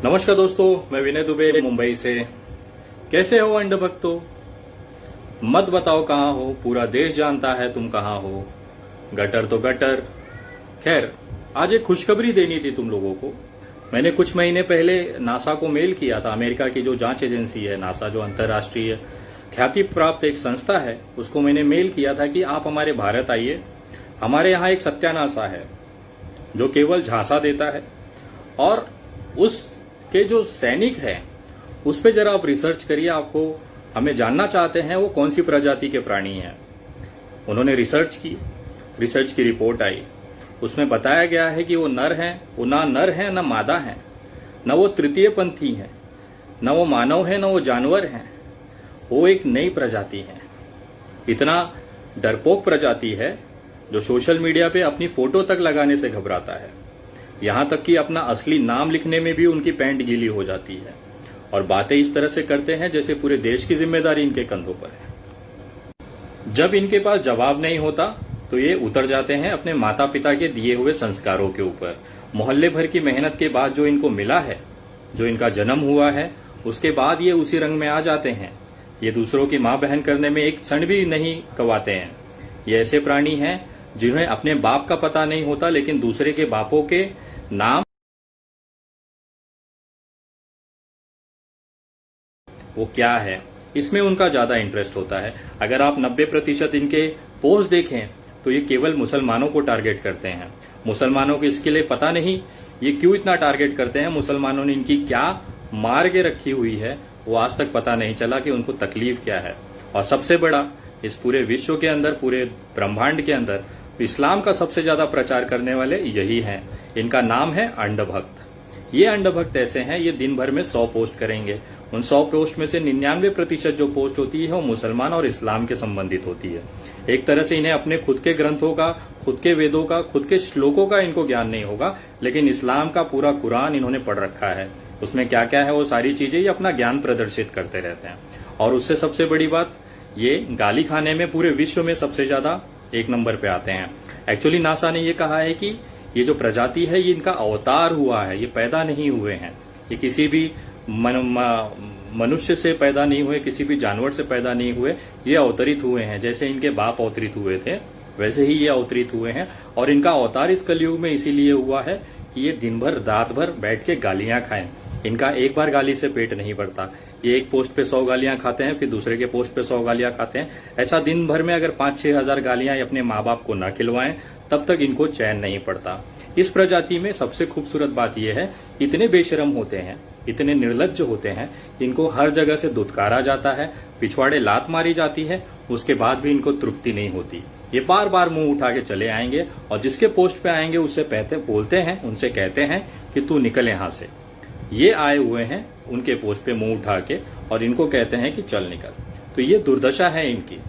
नमस्कार दोस्तों, मैं विनय दुबे मुंबई से। कैसे हो अंड भक्तों? मत बताओ कहाँ हो, पूरा देश जानता है तुम कहाँ हो। गटर तो गटर। खैर, आज एक खुशखबरी देनी थी तुम लोगों को। मैंने कुछ महीने पहले नासा को मेल किया था। अमेरिका की जो जांच एजेंसी है नासा, जो अंतर्राष्ट्रीय ख्याति प्राप्त एक संस्था है, उसको मैंने मेल किया था कि आप हमारे भारत आइए। हमारे यहाँ एक सत्यानाशा है जो केवल झांसा देता है, और उसके जो सैनिक हैं उस पे जरा आप रिसर्च करिए। आपको हमें जानना चाहते हैं वो कौन सी प्रजाति के प्राणी हैं। उन्होंने रिसर्च की रिपोर्ट आई। उसमें बताया गया है कि वो नर हैं, वो ना नर हैं न मादा हैं, न वो तृतीय पंथी हैं, न वो मानव है न वो जानवर हैं। वो एक नई प्रजाति है। इतना डरपोक प्रजाति है जो सोशल मीडिया पे अपनी फोटो तक लगाने से घबराता है। यहां तक कि अपना असली नाम लिखने में भी उनकी पैंट गीली हो जाती है, और बातें इस तरह से करते हैं जैसे पूरे देश की जिम्मेदारी इनके कंधों पर है। जब इनके पास जवाब नहीं होता तो ये उतर जाते हैं अपने माता पिता के दिए हुए संस्कारों के ऊपर। मोहल्ले भर की मेहनत के बाद जो इनको मिला है, जो इनका जन्म हुआ है, उसके बाद ये उसी रंग में आ जाते हैं। ये दूसरों की मां बहन करने में एक क्षण भी नहीं गवाते हैं। ये ऐसे प्राणी हैं जिन्हें अपने बाप का पता नहीं होता, लेकिन दूसरे के बापों के नाम वो क्या है इसमें उनका ज्यादा इंटरेस्ट होता है। अगर आप 90% इनके पोस्ट देखें तो ये केवल मुसलमानों को टारगेट करते हैं। मुसलमानों को इसके लिए पता नहीं ये क्यों इतना टारगेट करते हैं। मुसलमानों ने इनकी क्या मार के रखी हुई है वो आज तक पता नहीं चला कि उनको तकलीफ क्या है। और सबसे बड़ा, इस पूरे विश्व के अंदर, पूरे ब्रह्मांड के अंदर इस्लाम का सबसे ज्यादा प्रचार करने वाले यही हैं। इनका नाम है अंडभक्त। ये अंडभक्त ऐसे हैं, ये दिन भर में 100 पोस्ट करेंगे। उन 100 पोस्ट में से 99% जो पोस्ट होती है वो मुसलमान और इस्लाम के संबंधित होती है। एक तरह से इन्हें अपने खुद के ग्रंथों का, खुद के वेदों का, खुद के श्लोकों का इनको ज्ञान नहीं होगा, लेकिन इस्लाम का पूरा कुरान इन्होंने पढ़ रखा है। उसमें क्या क्या है वो सारी चीजें ये अपना ज्ञान प्रदर्शित करते रहते हैं। और उससे सबसे बड़ी बात, ये गाली खाने में पूरे विश्व में सबसे ज्यादा 1 नंबर पे आते हैं। एक्चुअली नासा ने ये कहा है कि ये जो प्रजाति है ये इनका अवतार हुआ है, ये पैदा नहीं हुए हैं। ये किसी भी मनुष्य से पैदा नहीं हुए, किसी भी जानवर से पैदा नहीं हुए, ये अवतरित हुए हैं। जैसे इनके बाप अवतरित हुए थे वैसे ही ये अवतरित हुए हैं। और इनका अवतार इस कलयुग में इसीलिए हुआ है कि ये दिन भर रात भर बैठ के गालियां खाएं। इनका एक बार गाली से पेट नहीं भरता। ये एक पोस्ट पे 100 गालियां खाते हैं, फिर दूसरे के पोस्ट पे 100 गालियां खाते हैं। ऐसा दिन भर में अगर 5-6 हजार गालियां अपने माँ बाप को न खिलवाएं तब तक इनको चैन नहीं पड़ता। इस प्रजाति में सबसे खूबसूरत बात यह है, इतने बेशरम होते हैं, इतने निर्लज्ज होते हैं, इनको हर जगह से दुत्कारा जाता है, पिछवाड़े लात मारी जाती है, उसके बाद भी इनको तृप्ति नहीं होती। ये बार बार मुंह उठा के चले आएंगे और जिसके पोस्ट पे आएंगे उससे बोलते हैं, उनसे कहते हैं कि तू निकल यहां से। ये आए हुए हैं उनके पोस्ट पे मुंह उठा के और इनको कहते हैं कि चल निकल। तो ये दुर्दशा है इनकी।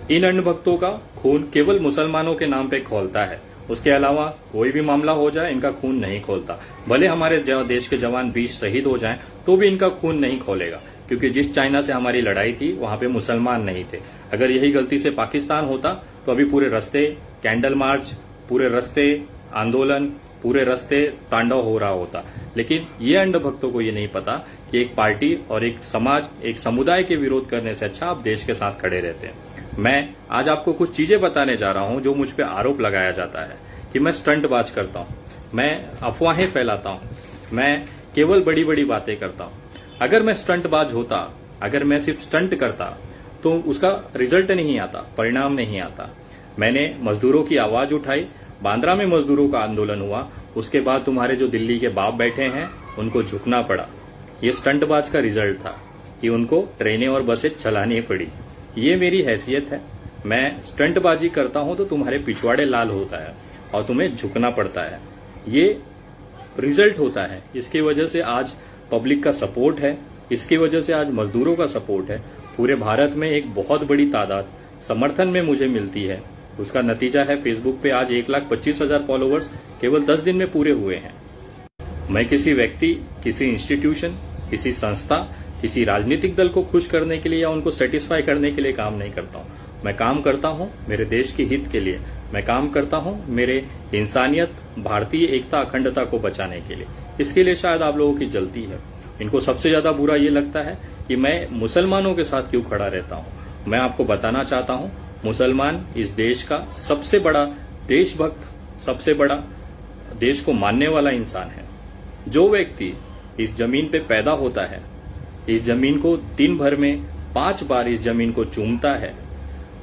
इन अंडभक्तों का खून केवल मुसलमानों के नाम पे खौलता है, उसके अलावा कोई भी मामला हो जाए इनका खून नहीं खोलता। भले हमारे देश के जवान 20 शहीद हो जाएं तो भी इनका खून नहीं खोलेगा, क्योंकि जिस चाइना से हमारी लड़ाई थी वहां पे मुसलमान नहीं थे। अगर यही गलती से पाकिस्तान होता तो अभी पूरे रास्ते कैंडल मार्च, पूरे रास्ते आंदोलन, पूरे रास्ते तांडव हो रहा होता। लेकिन ये अंडभक्तों को ये नहीं पता कि एक पार्टी और एक समाज, एक समुदाय के विरोध करने से अच्छा आप देश के साथ खड़े रहते हैं। मैं आज आपको कुछ चीजें बताने जा रहा हूं जो मुझ पे आरोप लगाया जाता है कि मैं स्टंटबाज करता हूं, मैं अफवाहें फैलाता हूं, मैं केवल बड़ी बड़ी बातें करता हूं। अगर मैं स्टंटबाज होता, अगर मैं सिर्फ स्टंट करता तो उसका रिजल्ट नहीं आता, परिणाम नहीं आता। मैंने मजदूरों की आवाज उठाई, बांद्रा में मजदूरों का आंदोलन हुआ, उसके बाद तुम्हारे जो दिल्ली के बाप बैठे हैं उनको झुकना पड़ा। ये स्टंटबाज का रिजल्ट था कि उनको ट्रेनें और बसें चलानी पड़ी। ये मेरी हैसियत है। मैं स्टंटबाजी करता हूं तो तुम्हारे पिछवाड़े लाल होता है और तुम्हें झुकना पड़ता है। ये रिजल्ट होता है। इसकी वजह से आज पब्लिक का सपोर्ट है, इसकी वजह से आज मजदूरों का सपोर्ट है। पूरे भारत में एक बहुत बड़ी तादाद समर्थन में मुझे मिलती है। उसका नतीजा है फेसबुक पे आज 1,25,000 फॉलोअर्स केवल 10 दिन में पूरे हुए हैं। मैं किसी व्यक्ति, किसी इंस्टीट्यूशन, किसी संस्था, किसी राजनीतिक दल को खुश करने के लिए या उनको सेटिस्फाई करने के लिए काम नहीं करता हूं। मैं काम करता हूं मेरे देश के हित के लिए। मैं काम करता हूं मेरे इंसानियत, भारतीय एकता, अखंडता को बचाने के लिए। इसके लिए शायद आप लोगों की जलती है। इनको सबसे ज्यादा बुरा ये लगता है कि मैं मुसलमानों के साथ क्यों खड़ा रहता हूं। मैं आपको बताना चाहता हूं, मुसलमान इस देश का सबसे बड़ा देशभक्त, सबसे बड़ा देश को मानने वाला इंसान है। जो व्यक्ति इस जमीन पे पैदा होता है, इस जमीन को दिन भर में 5 बार इस जमीन को चूमता है,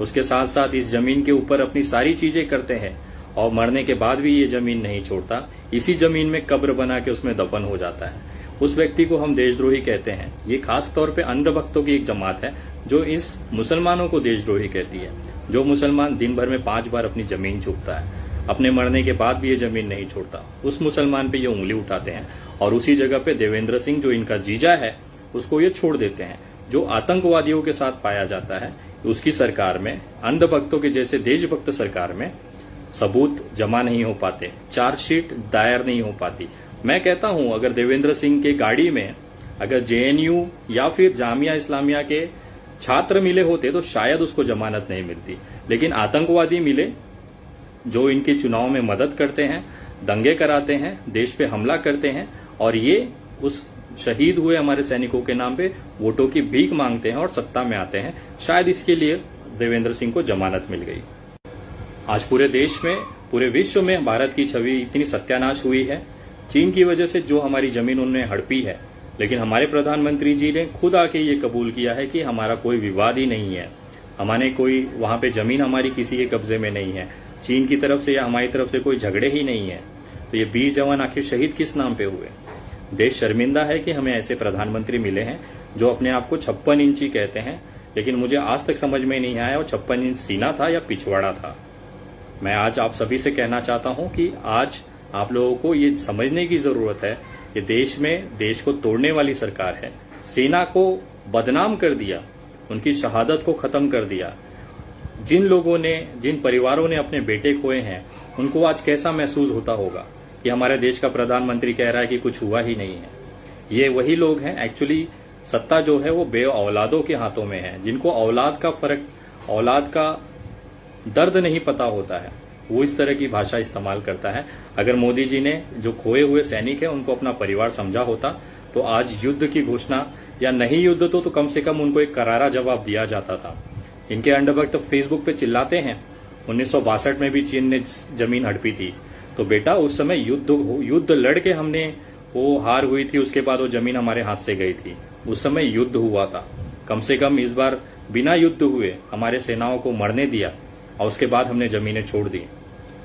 उसके साथ साथ इस जमीन के ऊपर अपनी सारी चीजें करते हैं और मरने के बाद भी ये जमीन नहीं छोड़ता, इसी जमीन में कब्र बना के उसमें दफन हो जाता है, उस व्यक्ति को हम देशद्रोही कहते हैं। ये खास तौर पे अंधभक्तों की एक जमात है जो इस मुसलमानों को देशद्रोही कहती है। जो मुसलमान दिन भर में 5 बार अपनी जमीन चूमता है, अपने मरने के बाद भी ये जमीन नहीं छोड़ता, उस मुसलमान पे ये उंगली उठाते हैं और उसी जगह पे देवेंद्र सिंह जो इनका जीजा है उसको ये छोड़ देते हैं। जो आतंकवादियों के साथ पाया जाता है उसकी सरकार में, अंधभक्तों के जैसे देशभक्त सरकार में सबूत जमा नहीं हो पाते, चार्जशीट दायर नहीं हो पाती। मैं कहता हूं अगर देवेंद्र सिंह के गाड़ी में अगर जेएनयू या फिर जामिया इस्लामिया के छात्र मिले होते तो शायद उसको जमानत नहीं मिलती, लेकिन आतंकवादी मिले जो इनके चुनाव में मदद करते हैं, दंगे कराते हैं, देश पे हमला करते हैं और ये उस शहीद हुए हमारे सैनिकों के नाम पे वोटों की भीख मांगते हैं और सत्ता में आते हैं। शायद इसके लिए देवेंद्र सिंह को जमानत मिल गई। आज पूरे देश में, पूरे विश्व में भारत की छवि इतनी सत्यानाश हुई है चीन की वजह से, जो हमारी जमीन उन्होंने हड़पी है। लेकिन हमारे प्रधानमंत्री जी ने खुद आके ये कबूल किया है कि हमारा कोई विवाद ही नहीं है, हमारे कोई वहां पे जमीन हमारी किसी के कब्जे में नहीं है, चीन की तरफ से या हमारी तरफ से कोई झगड़े ही नहीं है। तो ये 20 जवान आखिर शहीद किस नाम पे हुए? देश शर्मिंदा है कि हमें ऐसे प्रधानमंत्री मिले हैं जो अपने आप को 56 इंची कहते हैं, लेकिन मुझे आज तक समझ में नहीं आया वो 56 इंच सीना था या पिछवाड़ा था। मैं आज आप सभी से कहना चाहता हूं कि आज आप लोगों को ये समझने की जरूरत है कि देश में देश को तोड़ने वाली सरकार है। सेना को बदनाम कर दिया, उनकी शहादत को खत्म कर दिया। जिन लोगों ने, जिन परिवारों ने अपने बेटे खोए हैं, उनको आज कैसा महसूस होता होगा कि हमारे देश का प्रधानमंत्री कह रहा है कि कुछ हुआ ही नहीं है। ये वही लोग हैं, एक्चुअली सत्ता जो है वो बे औलादों के हाथों में है, जिनको औलाद का फर्क, औलाद का दर्द नहीं पता होता है, वो इस तरह की भाषा इस्तेमाल करता है। अगर मोदी जी ने जो खोए हुए सैनिक है उनको अपना परिवार समझा होता तो आज युद्ध की घोषणा, या नहीं युद्ध तो कम से कम उनको एक करारा जवाब दिया जाता था। इनके अंडरभक्त फेसबुक पे चिल्लाते हैं 1962 में भी चीन ने जमीन हड़पी थी, तो बेटा उस समय युद्ध लड़ के हमने, वो हार हुई थी, उसके बाद वो जमीन हमारे हाथ से गई थी, उस समय युद्ध हुआ था। कम से कम इस बार बिना युद्ध हुए हमारे सेनाओं को मरने दिया और उसके बाद हमने जमीनें छोड़ दी।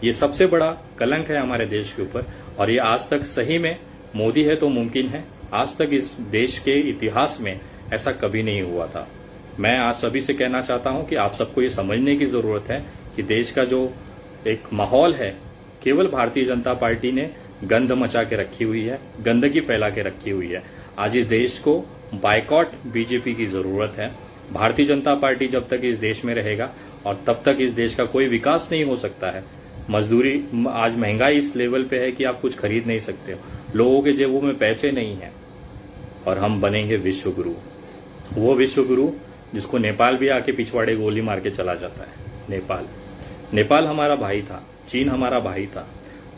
ये सबसे बड़ा कलंक है हमारे देश के ऊपर और ये आज तक सही में मोदी है तो मुमकिन है, आज तक इस देश के इतिहास में ऐसा कभी नहीं हुआ था। मैं आज सभी से कहना चाहता हूं कि आप सबको ये समझने की जरूरत है कि देश का जो एक माहौल है, केवल भारतीय जनता पार्टी ने गंद मचा के रखी हुई है, गंदगी फैला के रखी हुई है। आज इस देश को बायकॉट बीजेपी की जरूरत है। भारतीय जनता पार्टी जब तक इस देश में रहेगा और तब तक इस देश का कोई विकास नहीं हो सकता है। मजदूरी, आज महंगाई इस लेवल पे है कि आप कुछ खरीद नहीं सकते हो, लोगों के जेबों में पैसे नहीं है और हम बनेंगे विश्व गुरु, वो विश्व गुरु जिसको नेपाल भी आके पिछवाड़े गोली मार के चला जाता है। नेपाल हमारा भाई था, चीन हमारा भाई था,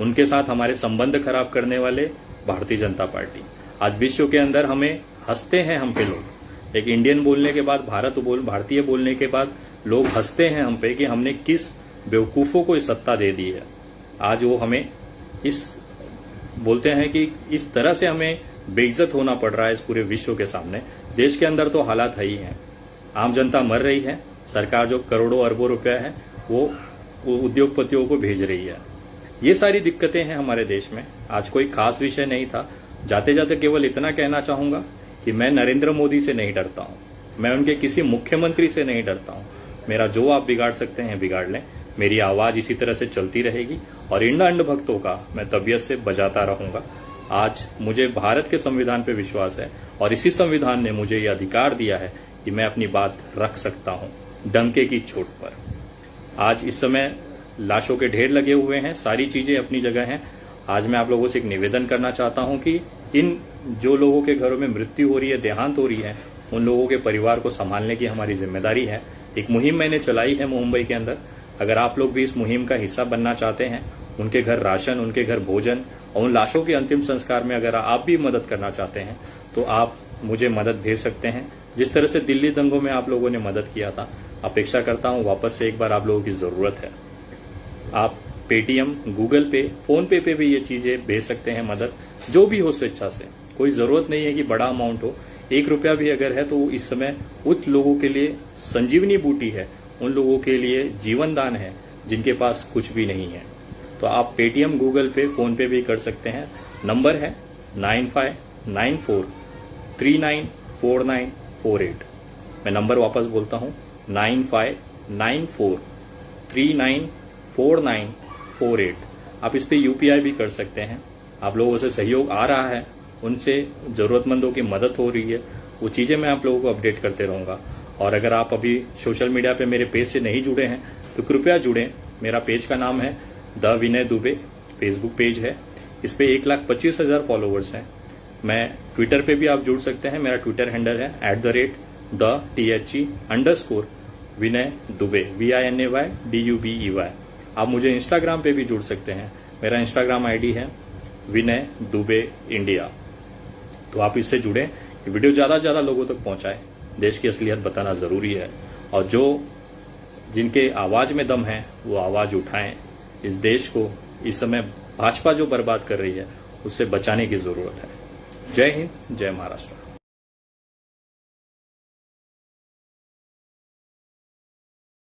उनके साथ हमारे संबंध खराब करने वाले भारतीय जनता पार्टी। आज विश्व के अंदर हमें हंसते हैं हम पे लोग, एक इंडियन बोलने के बाद, भारतीय बोलने के बाद लोग हंसते हैं हम पे कि हमने किस बेवकूफों को सत्ता दे दी है। आज वो हमें इस बोलते हैं कि इस तरह से हमें बेइज्जत होना पड़ रहा है इस पूरे विश्व के सामने। देश के अंदर तो हालात है ही हैं, आम जनता मर रही है, सरकार जो करोड़ों अरबों रुपया है वो उद्योगपतियों को भेज रही है। ये सारी दिक्कतें हैं हमारे देश में। आज कोई खास विषय नहीं था। जाते जाते केवल इतना कहना चाहूंगा कि मैं नरेंद्र मोदी से नहीं डरता हूं, मैं उनके किसी मुख्यमंत्री से नहीं डरता हूं। मेरा जो आप बिगाड़ सकते हैं बिगाड़ लें, मेरी आवाज इसी तरह से चलती रहेगी और इन अंधभक्तों का मैं तबीयत से बजाता रहूंगा। आज मुझे भारत के संविधान पे विश्वास है और इसी संविधान ने मुझे ये अधिकार दिया है कि मैं अपनी बात रख सकता हूं डंके की चोट पर। आज इस समय लाशों के ढेर लगे हुए हैं, सारी चीजें अपनी जगह हैं। आज मैं आप लोगों से एक निवेदन करना चाहता हूं कि इन जो लोगों के घरों में मृत्यु हो रही है, देहांत हो रही है, उन लोगों के परिवार को संभालने की हमारी जिम्मेदारी है। एक मुहिम मैंने चलाई है मुंबई के अंदर। अगर आप लोग भी इस मुहिम का हिस्सा बनना चाहते हैं उनके घर राशन, उनके घर भोजन और उन लाशों के अंतिम संस्कार में अगर आप भी मदद करना चाहते हैं तो आप मुझे मदद भेज सकते हैं। जिस तरह से दिल्ली दंगों में आप लोगों ने मदद किया था, अपेक्षा करता हूं वापस से एक बार आप लोगों की जरूरत है। आप पेटीएम, गूगल पे, फोन पे पे भी ये चीजें भेज सकते हैं मदद, जो भी हो स्वेच्छा से। कोई जरूरत नहीं है कि बड़ा अमाउंट हो, 1 रुपया भी अगर है तो इस समय उन लोगों के लिए संजीवनी बूटी है, उन लोगों के लिए जीवन दान है जिनके पास कुछ भी नहीं है। तो आप पेटीएम, गूगल पे, फोन पे भी कर सकते हैं। नंबर है 9594394948। मैं नंबर वापस बोलता हूं 9594394948। आप इस पे यूपीआई भी कर सकते हैं। आप लोगों से सहयोग आ रहा है, उनसे जरूरतमंदों की मदद हो रही है, वो चीजें मैं आप लोगों को अपडेट करते रहूंगा। और अगर आप अभी सोशल मीडिया पे मेरे पेज से नहीं जुड़े हैं तो कृपया जुड़ें। मेरा पेज का नाम है the Vinay Dubey, Facebook page है। इस पे 1,25,000 फॉलोवर्स हैं। मैं ट्विटर पे भी आप जुड़ सकते हैं। मेरा ट्विटर हैंडल है @the_Vinay Dubey, VINAYDUBEY। आप मुझे इंस्टाग्राम पे भी जुड़ सकते हैं। मेरा इंस्टाग्राम आईडी है विनय दुबे इंडिया। तो आप इससे जुड़े, वीडियो ज्यादा से ज्यादा लोगों तक पहुंचाए। देश की असलियत बताना जरूरी है और जिनके आवाज में दम है वो आवाज उठाएं। इस देश को इस समय भाजपा जो बर्बाद कर रही है उससे बचाने की जरूरत है। जय हिंद, जय महाराष्ट्र।